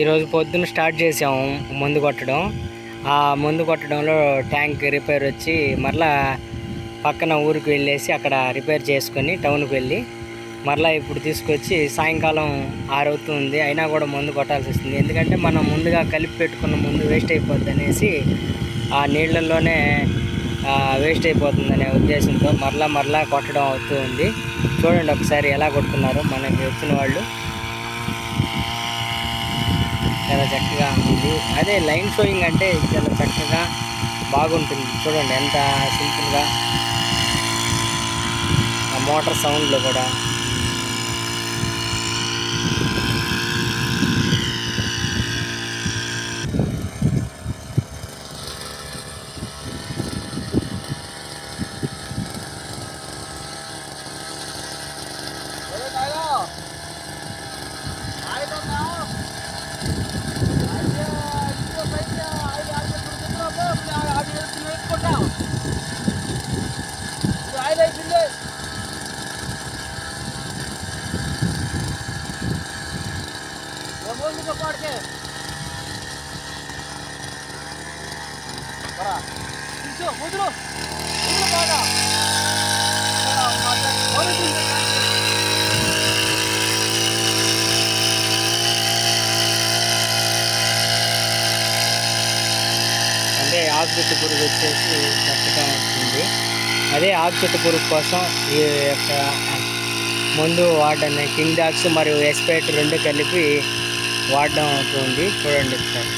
ఈరోజు పొద్దున్న స్టార్ట్ చేసాము మందు కొట్టడం. ఆ మందు కొట్టడంలో ట్యాంక్ రిపేర్ వచ్చి మరలా పక్కన ఊరికి వెళ్ళేసి అక్కడ రిపేర్ చేసుకొని టౌన్కి వెళ్ళి మరలా ఇప్పుడు తీసుకొచ్చి సాయంకాలం 6 అవుతుంది. అయినా కూడా మందు కొట్టాల్సి వస్తుంది. ఎందుకంటే మనం ముందుగా కలిపి పెట్టుకున్న ముందు వేస్ట్ అయిపోద్ది అనేసి ఆ నీళ్ళల్లోనే వేస్ట్ అయిపోతుందనే ఉద్దేశంతో మరలా కొట్టడం అవుతూ ఉంది. చూడండి ఒకసారి ఎలా కొట్టుకున్నారో మనకి వచ్చిన వాళ్ళు. చాలా చక్కగా ఉంది. అదే లైన్ షోయింగ్ అంటే చాలా చక్కగా బాగుంటుంది. చూడండి ఎంత సింపుల్గా ఆ మోటార్ సౌండ్లో కూడా. అంటే ఆకుచెట్టు పురుగు వచ్చేసి చక్కగా వస్తుంది. అదే ఆకుచెట్టు పురుగు కోసం ఈ యొక్క మందు వాడడం కింగ్ డాక్స్ మరియు ఎస్పేట్ 2 కలిపి వాడడం అవుతుంది. చూడండి సార్.